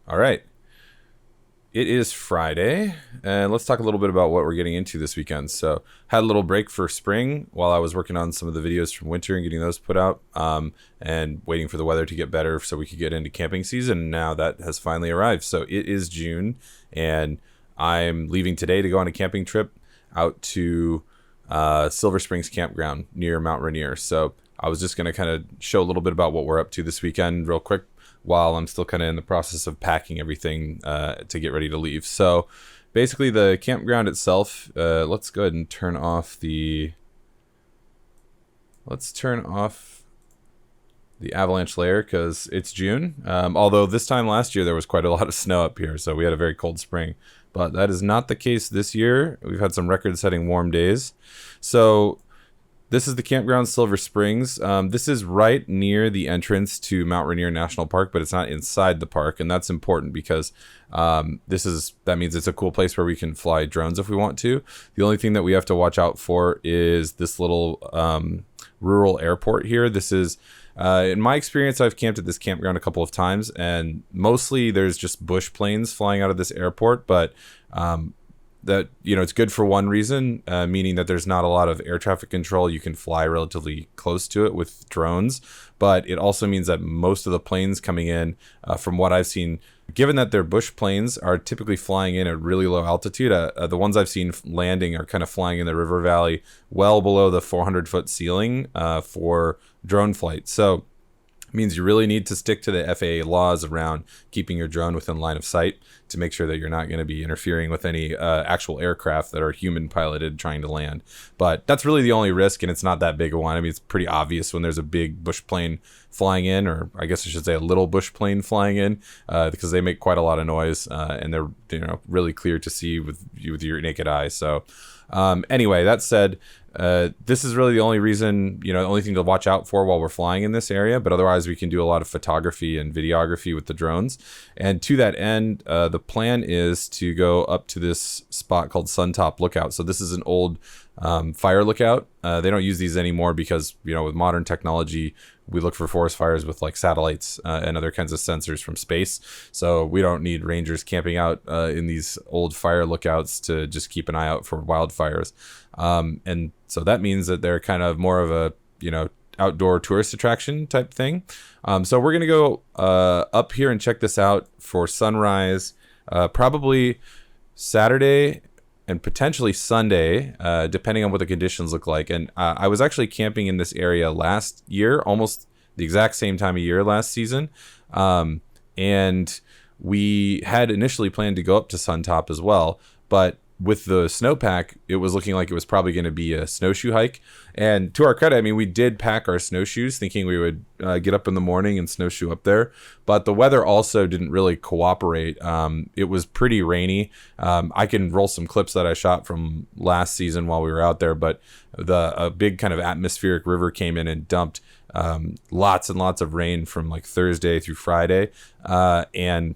All right. It is Friday, and let's talk a little bit about what we're getting into this weekend. So, had a little break for spring while I was working on some of the videos from winter and getting those put out, and waiting for the weather to get better so we could get into camping season. Now that has finally arrived. So, it is June, and I'm leaving today to go on a camping trip out to Silver Springs Campground near Mount Rainier. So, I was just going to kind of show a little bit about what we're up to this weekend, real quick, while I'm still kind of in the process of packing everything to get ready to leave. So basically the campground itself, let's go ahead and turn off the avalanche layer because it's June. Although this time last year there was quite a lot of snow up here, so we had a very cold spring. But that is not the case this year. We've had some record-setting warm days. So this is the Campground Silver Springs. This is right near the entrance to Mount Rainier National Park, but it's not inside the park, and that's important because that means it's a cool place where we can fly drones if we want to. The only thing that we have to watch out for is this little rural airport here. This is, in my experience, I've camped at this campground a couple of times, and mostly there's just bush planes flying out of this airport, but that, it's good for one reason, meaning that there's not a lot of air traffic control. You can fly relatively close to it with drones, but it also means that most of the planes coming in, from what I've seen, given that they're bush planes, are typically flying in at really low altitude. The ones I've seen landing are kind of flying in the river valley, well below the 400-foot ceiling for drone flight. So means you really need to stick to the FAA laws around keeping your drone within line of sight to make sure that you're not going to be interfering with any actual aircraft that are human piloted trying to land. But that's really the only risk, and it's not that big a one. I mean, it's pretty obvious when there's a big bush plane flying in, or I guess I should say a little bush plane flying in, because they make quite a lot of noise, and they're really clear to see with your naked eye. So anyway, that said, this is really the only reason, the only thing to watch out for while we're flying in this area. But otherwise, we can do a lot of photography and videography with the drones. And to that end, the plan is to go up to this spot called Suntop Lookout. So this is an old fire lookout. They don't use these anymore because, with modern technology, we look for forest fires with like satellites and other kinds of sensors from space. So we don't need rangers camping out in these old fire lookouts to just keep an eye out for wildfires. And so that means that they're kind of more of a, outdoor tourist attraction type thing. So we're going to go up here and check this out for sunrise, probably Saturday and potentially Sunday, depending on what the conditions look like. And I was actually camping in this area last year, almost the exact same time of year last season. And we had initially planned to go up to Suntop as well, but with the snowpack, it was looking like it was probably going to be a snowshoe hike. And to our credit, I mean, we did pack our snowshoes thinking we would get up in the morning and snowshoe up there. But the weather also didn't really cooperate. It was pretty rainy. I can roll some clips that I shot from last season while we were out there. But a big kind of atmospheric river came in and dumped lots and lots of rain from like Thursday through Friday. And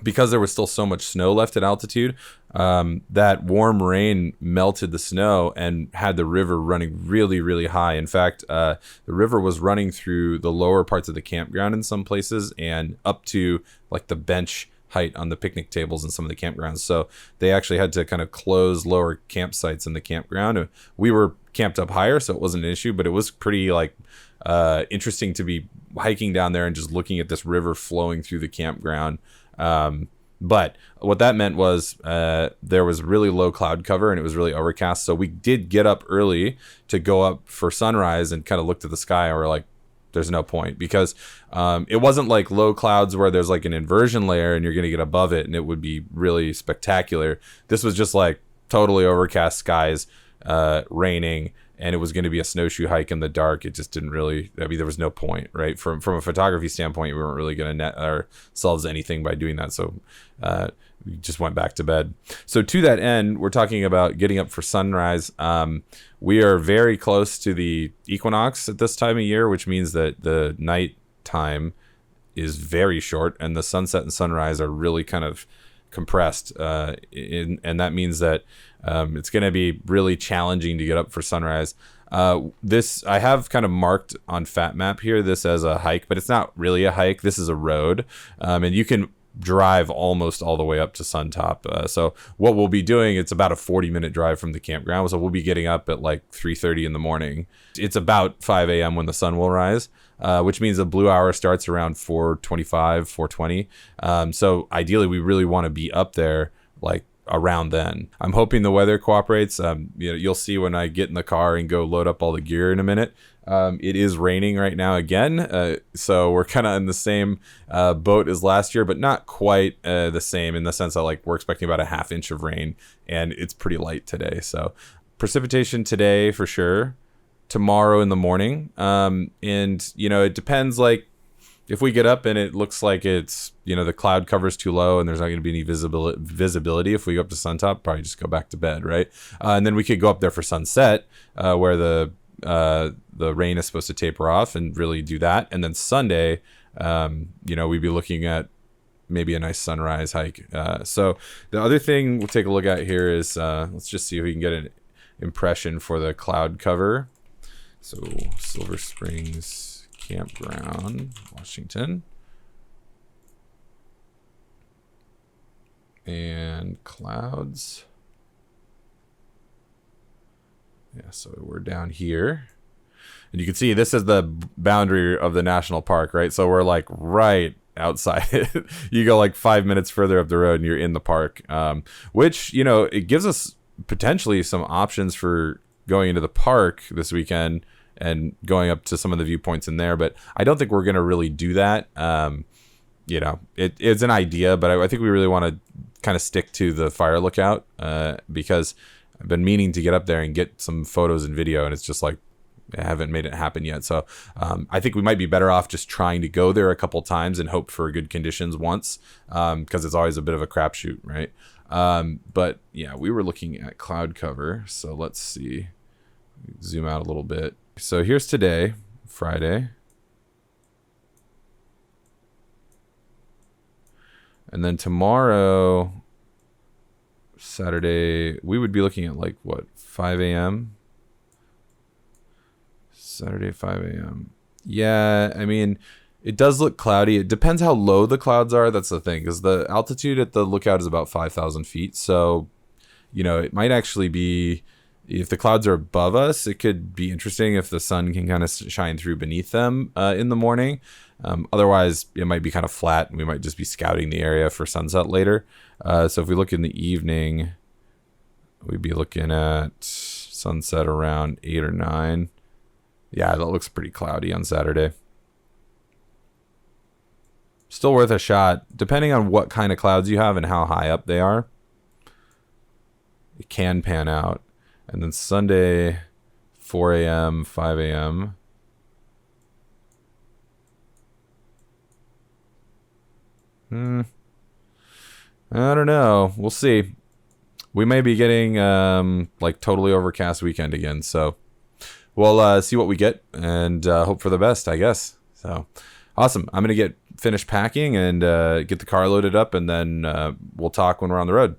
because there was still so much snow left at altitude, that warm rain melted the snow and had the river running really, really high. In fact, the river was running through the lower parts of the campground in some places and up to like the bench height on the picnic tables in some of the campgrounds. So they actually had to kind of close lower campsites in the campground. We were camped up higher, so it wasn't an issue, but it was pretty interesting to be hiking down there and just looking at this river flowing through the campground. But what that meant was there was really low cloud cover and it was really overcast. So we did get up early to go up for sunrise and kind of looked at the sky and we're like, there's no point, because it wasn't like low clouds where there's like an inversion layer and you're going to get above it and it would be really spectacular. This was just like totally overcast skies, raining, and it was going to be a snowshoe hike in the dark. It just didn't really, there was no point, right? From a photography standpoint, we weren't really going to net ourselves anything by doing that. So we just went back to bed. So to that end, we're talking about getting up for sunrise. We are very close to the equinox at this time of year, which means that the night time is very short and the sunset and sunrise are really kind of compressed. And that means that it's going to be really challenging to get up for sunrise. This I have kind of marked on Fat Map here, this as a hike, but it's not really a hike. This is a road. And you can drive almost all the way up to Suntop. So what we'll be doing, it's about a 40-minute drive from the campground. So we'll be getting up at like 3:30 in the morning. It's about 5 a.m. when the sun will rise, which means the blue hour starts around 4:25, 4:20. So ideally, we really want to be up there like around then. I'm hoping the weather cooperates. You'll see when I get in the car and go load up all the gear in a minute. It is raining right now again, so we're kind of in the same boat as last year, but not quite the same in the sense that like we're expecting about a ½ inch of rain, and it's pretty light today. So precipitation today for sure, tomorrow in the morning, and it depends. Like if we get up and it looks like it's the cloud cover's too low and there's not going to be any visibility, if we go up to Suntop, probably just go back to bed, right? And then we could go up there for sunset, where the rain is supposed to taper off, and really do that. And then Sunday, we'd be looking at maybe a nice sunrise hike. So the other thing we'll take a look at here is, let's just see if we can get an impression for the cloud cover. So Silver Springs Campground, Washington. And clouds. Yeah, so we're down here. And you can see this is the boundary of the national park, right? So we're like right outside it. You go like 5 minutes further up the road and you're in the park, which, it gives us potentially some options for going into the park this weekend and going up to some of the viewpoints in there. But I don't think we're going to really do that. It's an idea, but I think we really want to kind of stick to the fire lookout, because I've been meaning to get up there and get some photos and video, and it's just like I haven't made it happen yet. So I think we might be better off just trying to go there a couple times and hope for good conditions once, because it's always a bit of a crapshoot, right? But yeah, we were looking at cloud cover. So let's see. Zoom out a little bit. So here's today, Friday. And then tomorrow, Saturday, we would be looking at like, 5 a.m.? Saturday, 5 a.m. Yeah, I mean, it does look cloudy. It depends how low the clouds are. That's the thing, because the altitude at the lookout is about 5,000 feet. So, it might actually be, if the clouds are above us, it could be interesting if the sun can kind of shine through beneath them in the morning. Otherwise, it might be kind of flat, and we might just be scouting the area for sunset later. So if we look in the evening, we'd be looking at sunset around 8 or 9. Yeah, that looks pretty cloudy on Saturday. Still worth a shot, depending on what kind of clouds you have and how high up they are. It can pan out. And then Sunday, 4 a.m., 5 a.m. I don't know. We'll see. We may be getting totally overcast weekend again. So we'll see what we get and hope for the best, I guess. So awesome. I'm going to get finished packing and get the car loaded up, and then we'll talk when we're on the road.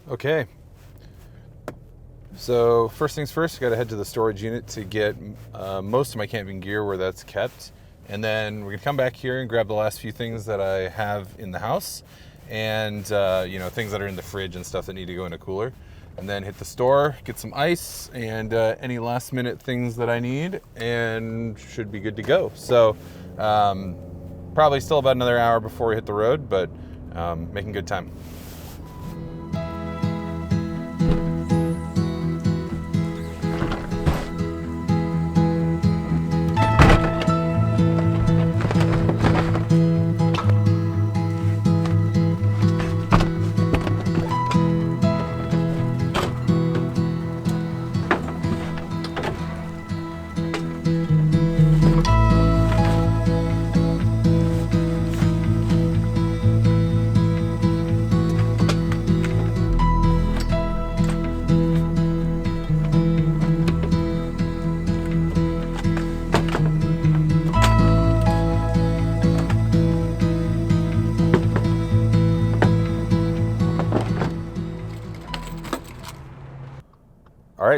Okay, so first things first, I got to head to the storage unit to get most of my camping gear where that's kept, and then we're gonna come back here and grab the last few things that I have in the house, and things that are in the fridge and stuff that need to go in a cooler, and then hit the store, get some ice and any last minute things that I need, and should be good to go. So probably still about another hour before we hit the road, but making good time.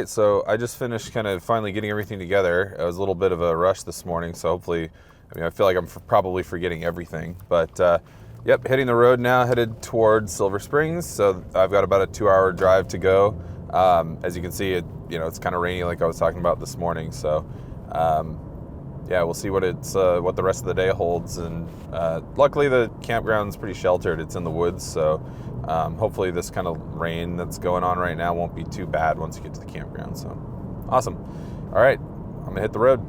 right, so I just finished kind of finally getting everything together. It was a little bit of a rush this morning, so hopefully, I feel like I'm probably forgetting everything. But yep, hitting the road now, headed towards Silver Springs. So I've got about a 2-hour drive to go. As you can see, it's kind of rainy, like I was talking about this morning. So yeah, we'll see what the rest of the day holds. And luckily, the campground's pretty sheltered. It's in the woods, so. Hopefully this kind of rain that's going on right now won't be too bad once you get to the campground. So awesome. All right, I'm gonna hit the road.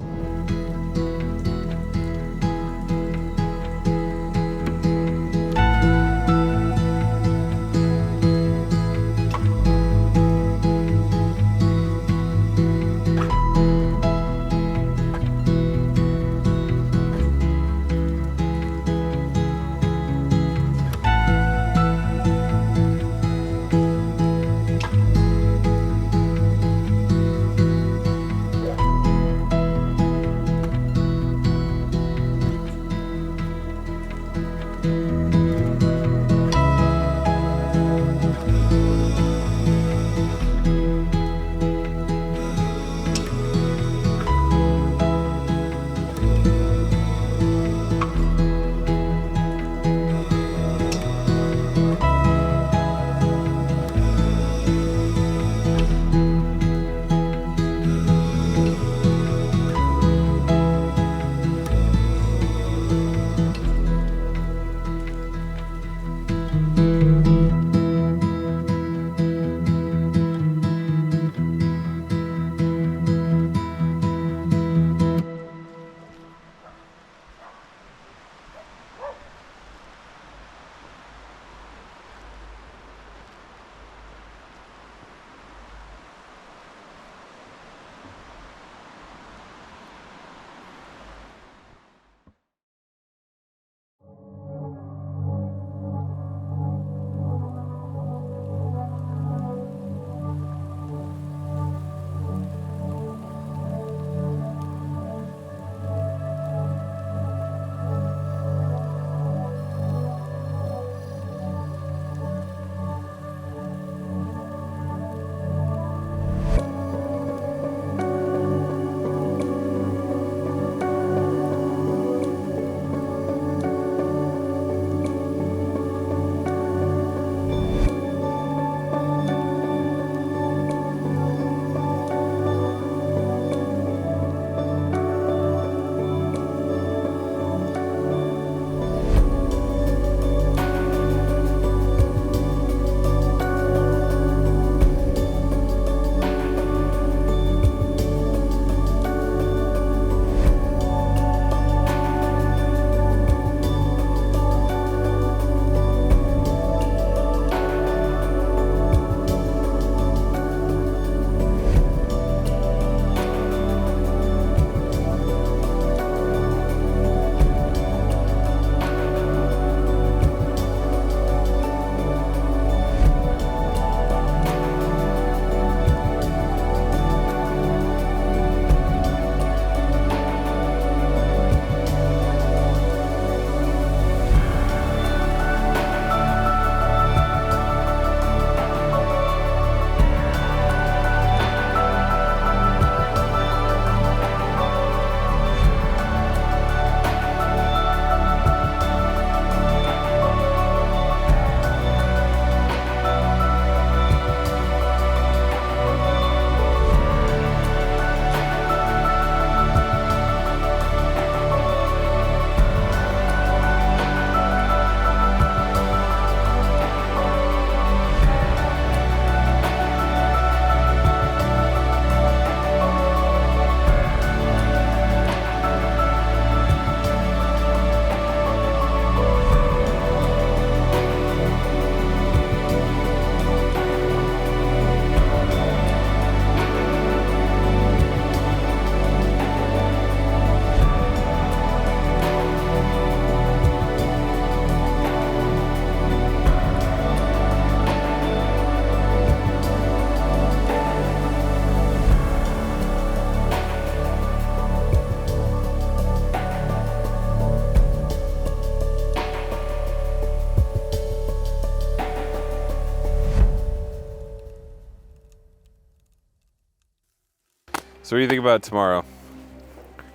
So what do you think about tomorrow?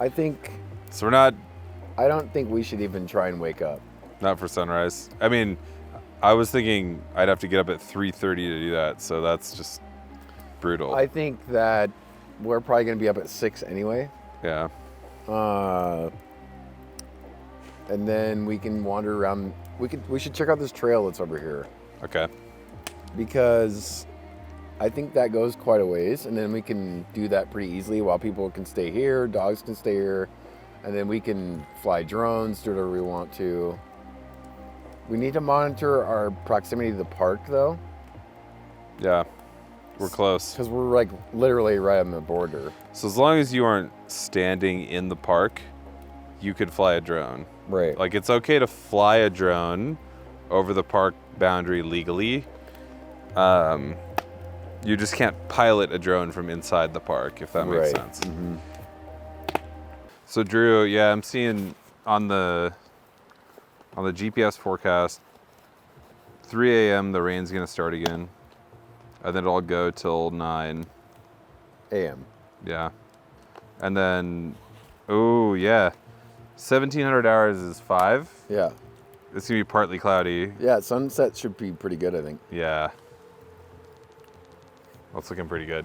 I think So we're not I don't think we should even try and wake up. not for sunrise. I mean, I was thinking I'd have to get up at 3:30 to do that, so that's just brutal. I think that we're probably going to be up at 6 anyway. Yeah. And then we can wander around. We should check out this trail that's over here Okay. because I think that goes quite a ways, and then we can do that pretty easily while people can stay here, dogs can stay here, and then we can fly drones, do whatever we want to. We need to monitor our proximity to the park though, Yeah. We're close. because we're like literally right on the border. So as long as you aren't standing in the park, you could fly a drone. Right. Like, it's okay to fly a drone over the park boundary legally. You just can't pilot a drone from inside the park, if that makes sense. Mm-hmm. So Drew, yeah, I'm seeing on the GPS forecast, 3 a.m. the rain's gonna start again, and then it'll go till 9 AM. Yeah, and then, oh yeah, 1700 hours is 5. Yeah. It's gonna be partly cloudy. Yeah, sunset should be pretty good, I think. Yeah, that's looking pretty good.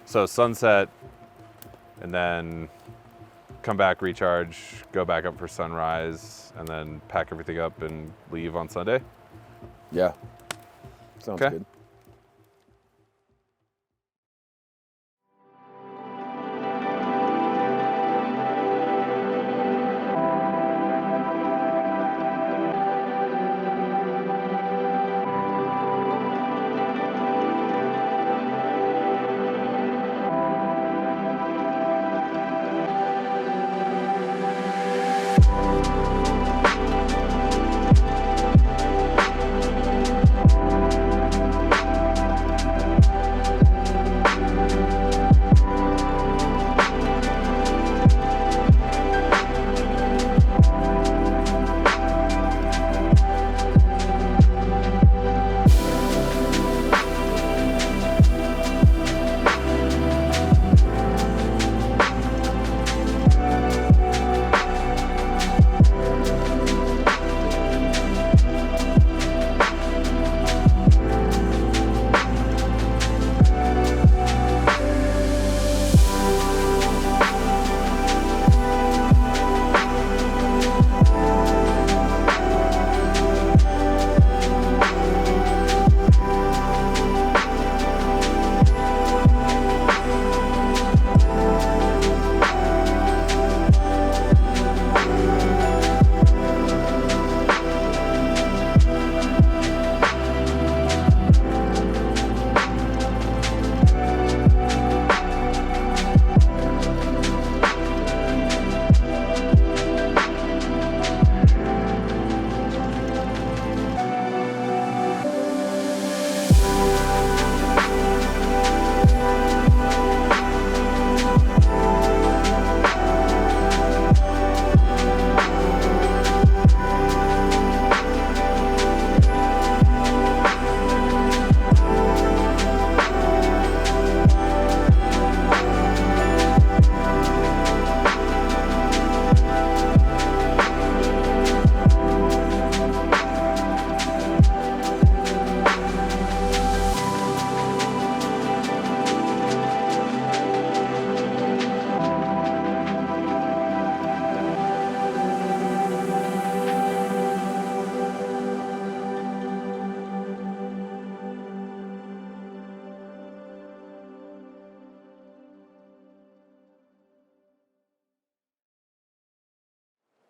So sunset, and then come back, recharge, go back up for sunrise, and then pack everything up and leave on Sunday. Yeah. Sounds Okay. good.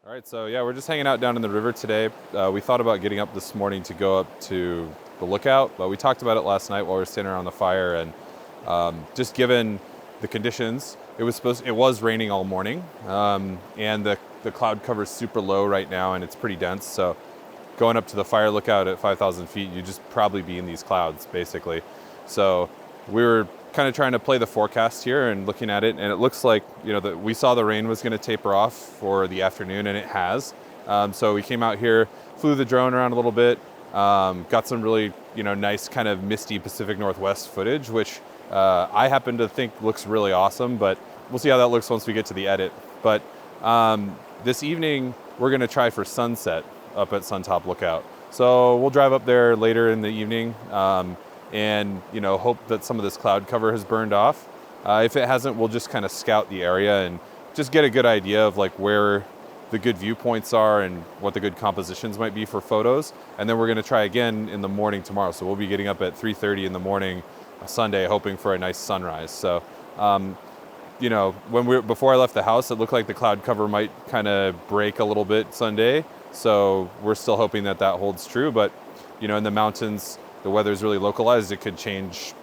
All right, so yeah, we're just hanging out down in the river today. We thought about getting up this morning to go up to the lookout, but we talked about it last night while we were sitting around the fire, and just given the conditions, it was raining all morning, and the cloud cover is super low right now, and it's pretty dense. So going up to the fire lookout at 5,000 feet, you just probably be in these clouds, basically. So we were kind of trying to play the forecast here and looking at it, and it looks like, that we saw the rain was going to taper off for the afternoon, and it has. So we came out here, flew the drone around a little bit, got some really nice kind of misty Pacific Northwest footage, which I happen to think looks really awesome. But we'll see how that looks once we get to the edit. But this evening, we're going to try for sunset up at Suntop Lookout. So we'll drive up there later in the evening and, you know, hope that some of this cloud cover has burned off. If it hasn't, we'll just kind of scout the area and just get a good idea of like where the good viewpoints are and what the good compositions might be for photos. And then we're going to try again in the morning tomorrow. So we'll be getting up at 3:30 in the morning Sunday, hoping for a nice sunrise. So, you know, before I left the house, it looked like the cloud cover might kind of break a little bit Sunday. So we're still hoping that that holds true. But, you know, in the mountains, the weather's really localized. It could change,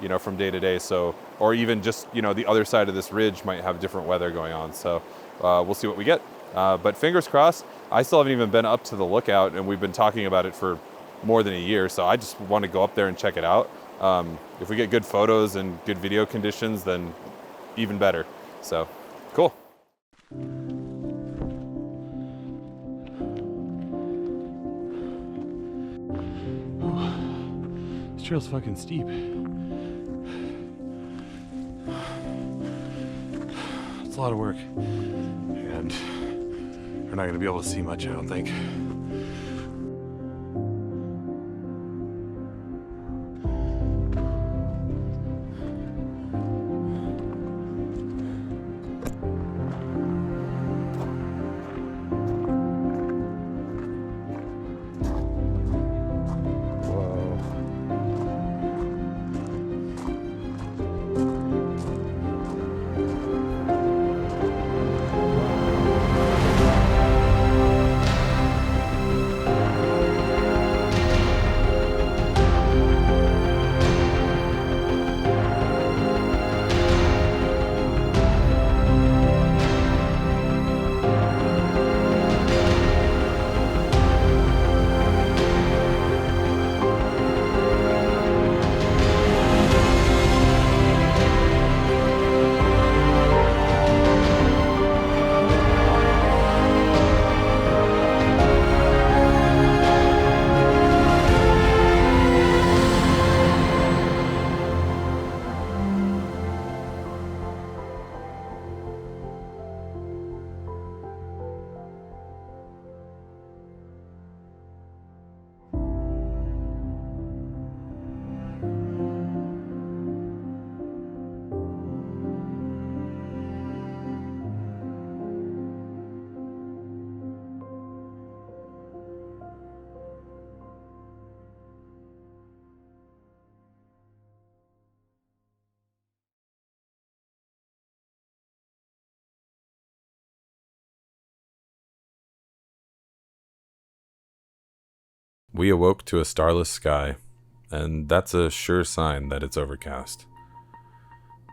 you know, from day to day. So, or even just, you know, the other side of this ridge might have different weather going on. So we'll see what we get. But fingers crossed. I still haven't even been up to the lookout, and we've been talking about it for more than a year. So I just want to go up there and check it out. If we get good photos and good video conditions, then even better. So, cool. This trail's fucking steep. It's a lot of work. And we're not going to be able to see much, I don't think. We awoke to a starless sky, and that's a sure sign that it's overcast.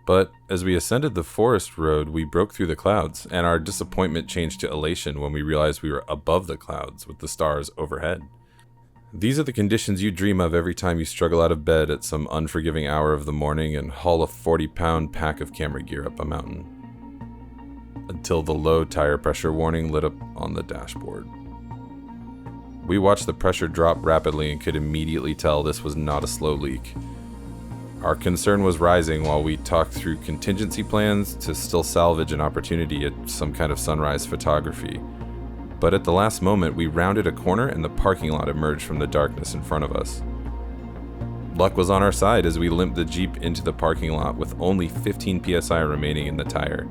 But as we ascended the forest road, we broke through the clouds, and our disappointment changed to elation when we realized we were above the clouds with the stars overhead. These are the conditions you dream of every time you struggle out of bed at some unforgiving hour of the morning and haul a 40-pound pack of camera gear up a mountain. Until the low tire pressure warning lit up on the dashboard. We watched the pressure drop rapidly and could immediately tell this was not a slow leak. Our concern was rising while we talked through contingency plans to still salvage an opportunity at some kind of sunrise photography. But at the last moment, we rounded a corner and the parking lot emerged from the darkness in front of us. Luck was on our side as we limped the Jeep into the parking lot with only 15 psi remaining in the tire.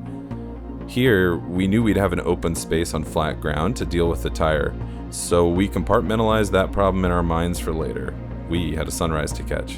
Here, we knew we'd have an open space on flat ground to deal with the tire, so we compartmentalized that problem in our minds for later. We had a sunrise to catch.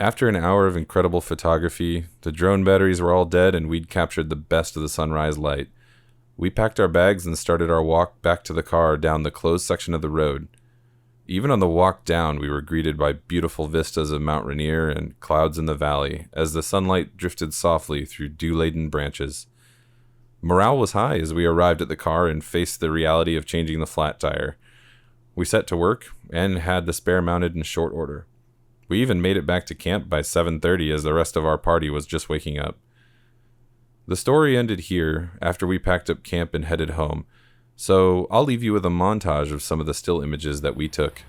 After an hour of incredible photography, the drone batteries were all dead and we'd captured the best of the sunrise light. We packed our bags and started our walk back to the car down the closed section of the road. Even on the walk down, we were greeted by beautiful vistas of Mount Rainier and clouds in the valley as the sunlight drifted softly through dew-laden branches. Morale was high as we arrived at the car and faced the reality of changing the flat tire. We set to work and had the spare mounted in short order. We even made it back to camp by 7:30 as the rest of our party was just waking up. The story ended here after we packed up camp and headed home, so I'll leave you with a montage of some of the still images that we took.